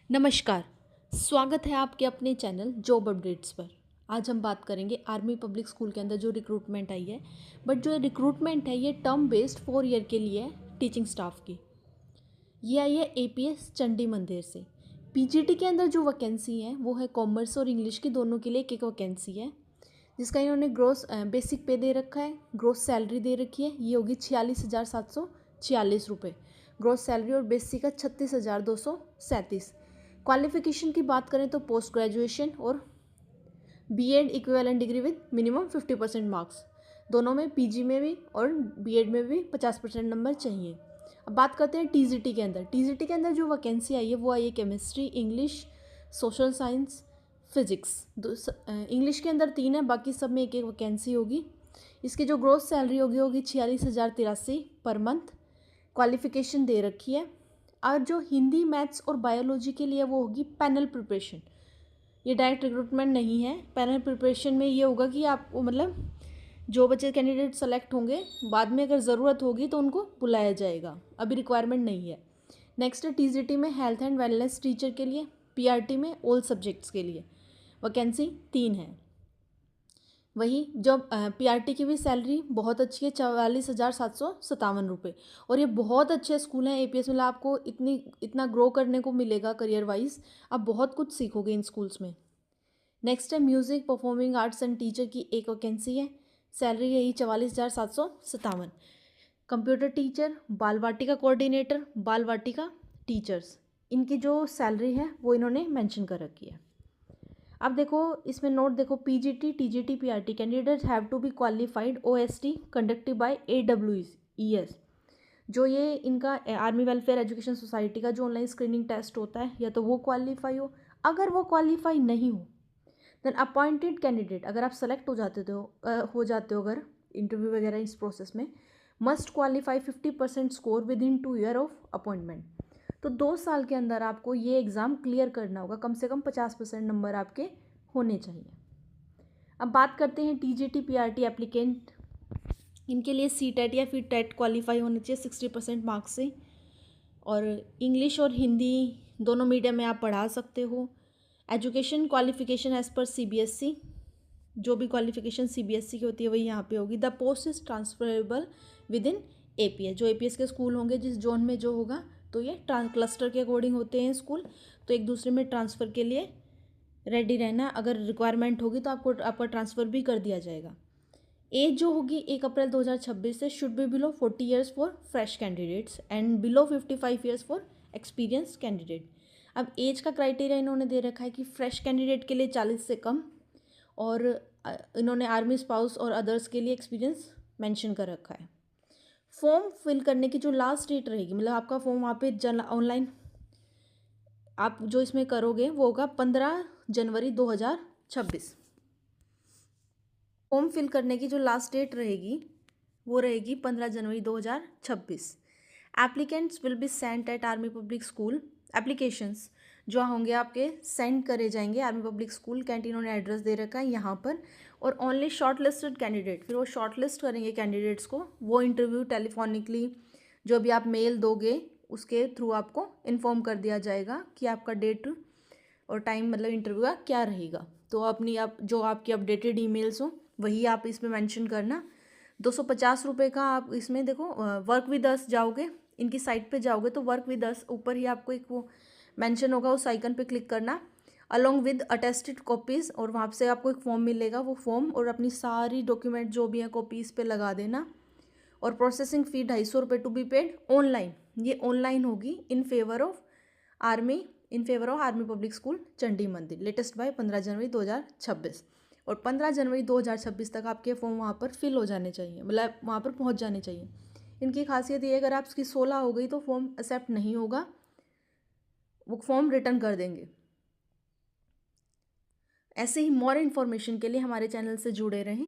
नमस्कार। स्वागत है आपके अपने चैनल जॉब अपडेट्स पर। आज हम बात करेंगे आर्मी पब्लिक स्कूल के अंदर जो रिक्रूटमेंट आई है। बट जो रिक्रूटमेंट है ये टर्म बेस्ड 4 ईयर के लिए है टीचिंग स्टाफ की। ये आई है एपीएस चंडी मंदिर से। पीजीटी के अंदर जो वैकेंसी है वो है कॉमर्स और इंग्लिश की दोनों के लिए एक एक वैकेंसी है, जिसका इन्होंने ग्रोस बेसिक पे दे रखा है, ग्रोस सैलरी दे रखी है। ये होगी 46,746 रुपये ग्रोस सैलरी और बेसिक का 36,237। क्वालिफिकेशन की बात करें तो पोस्ट ग्रेजुएशन और BEd equivalent degree with minimum 50% marks, दोनों में पीजी में भी और बीएड में भी 50% नंबर चाहिए। अब बात करते हैं टीजीटी के अंदर। टीजीटी के अंदर जो वैकेंसी आई है वो आई है chemistry, English, social science, physics. English के अंदर 3 है, बाकी सब में एक एक वैकेंसी होगी। इसकी जो ग्रोस सैलरी होगी 46,083 पर मंथ। क्वालिफिकेशन दे रखी है। और जो हिंदी, मैथ्स और बायोलॉजी के लिए वो होगी पैनल प्रिपरेशन। ये डायरेक्ट रिक्रूटमेंट नहीं है। पैनल प्रिपरेशन में ये होगा कि आपको मतलब जो बच्चे कैंडिडेट सेलेक्ट होंगे बाद में अगर ज़रूरत होगी तो उनको बुलाया जाएगा, अभी रिक्वायरमेंट नहीं है। नेक्स्ट है टीजीटी में हेल्थ एंड वेलनेस टीचर के लिए, पीआरटी में ऑल सब्जेक्ट्स के लिए वैकेंसी 3 है। वही जो पीआरटी की भी सैलरी बहुत अच्छी है, 44,757 रुपये। और ये बहुत अच्छे स्कूल हैं एपीएस, मतलब आपको इतना ग्रो करने को मिलेगा करियर वाइज। आप बहुत कुछ सीखोगे इन स्कूल्स में। नेक्स्ट है music performing arts and teacher की एक वैकेंसी है, सैलरी यही 44,757। कंप्यूटर टीचर, बाल वाटिका कोऑर्डिनेटर, बाल वाटिका टीचर्स, इनकी जो सैलरी है वो इन्होंने मेंशन कर रखी है। अब देखो इसमें नोट देखो, PGT, TGT, PRT candidates have to be qualified OST conducted by AWES. जो ये इनका आर्मी वेलफेयर एजुकेशन सोसाइटी का जो ऑनलाइन स्क्रीनिंग टेस्ट होता है, या तो वो क्वालिफाई हो। अगर वो क्वालिफाई नहीं हो देन अपॉइंटेड कैंडिडेट, अगर आप सेलेक्ट हो जाते हो अगर इंटरव्यू वगैरह इस प्रोसेस में, must qualify 50% score with in 2 year of appointment. तो 2 साल के अंदर आपको ये एग्ज़ाम क्लियर करना होगा, कम से कम 50% नंबर आपके होने चाहिए। अब बात करते हैं टीजीटी पीआरटी एप्लीकेंट। इनके लिए सीटेट या फिर टेट क्वालिफाई होने चाहिए 60% मार्क्स से। और इंग्लिश और हिंदी दोनों मीडियम में आप पढ़ा सकते हो। Education qualification as per CBSE, जो भी क्वालिफिकेशन सीबीएसई की होती है वही यहाँ पे होगी। The post is transferable with in APS. जो एपीएस के स्कूल होंगे जिस जोन में जो होगा, तो ये क्लस्टर के अकॉर्डिंग होते हैं स्कूल, तो एक दूसरे में ट्रांसफ़र के लिए रेडी रहना। अगर रिक्वायरमेंट होगी तो आपका ट्रांसफ़र भी कर दिया जाएगा। एज जो होगी 1 अप्रैल 2026 से should be below 40 years for fresh candidates and below 55 years for experience candidate. अब एज का क्राइटेरिया इन्होंने दे रखा है कि फ्रेश कैंडिडेट के लिए 40 से कम, और इन्होंने आर्मी स्पाउस और अदर्स के लिए एक्सपीरियंस मेंशन कर रखा है। फॉर्म फिल करने की जो लास्ट डेट रहेगी, मतलब आपका फॉर्म वहाँ पे ऑनलाइन आप जो इसमें करोगे वो होगा 15 जनवरी 2026। फॉर्म फिल करने की जो लास्ट डेट रहेगी वो रहेगी 15 जनवरी 2026। Applicants will be sent at army public school. Applications जो होंगे आपके सेंड करे जाएंगे आर्मी पब्लिक स्कूल कैंटीन, उन्होंने एड्रेस दे रखा है यहाँ पर। और ओनली शॉर्ट लिस्टेड कैंडिडेट, फिर वो शॉर्ट लिस्ट करेंगे कैंडिडेट्स को, वो इंटरव्यू टेलीफोनिकली जो भी आप मेल दोगे उसके थ्रू आपको इन्फॉर्म कर दिया जाएगा कि आपका डेट और टाइम मतलब इंटरव्यू का क्या रहेगा। तो आप जो आपकी अपडेटेड ईमेल्स हो वही आप इसमें मेंशन करना। 250 रुपये का आप इसमें देखो वर्क विद अस जाओगे, इनकी साइट पे जाओगे तो वर्क विद अस ऊपर ही आपको एक वो मेंशन होगा, उस आइकन पे क्लिक करना, अलोंग विद अटेस्टेड कॉपीज़, और वहाँ से आपको एक फॉर्म मिलेगा, वो फॉर्म और अपनी सारी डॉक्यूमेंट जो भी है कॉपीज़ पे लगा देना। और प्रोसेसिंग फ़ी 250 रुपये टू बी पेड ऑनलाइन। ये ऑनलाइन होगी in favour of army public school Chandi मंदिर, लेटेस्ट बाय 15 जनवरी 2026। और 15 जनवरी 2026 तक आपके फॉर्म वहाँ पर फिल हो जाने चाहिए, मतलब वहाँ पर पहुँच जाने चाहिए। इनकी खासियत ये है अगर आपकी 16 हो गई तो फॉर्म एक्सेप्ट नहीं होगा, वो फॉर्म रिटर्न कर देंगे। ऐसे ही मोर इन्फॉर्मेशन के लिए हमारे चैनल से जुड़े रहें।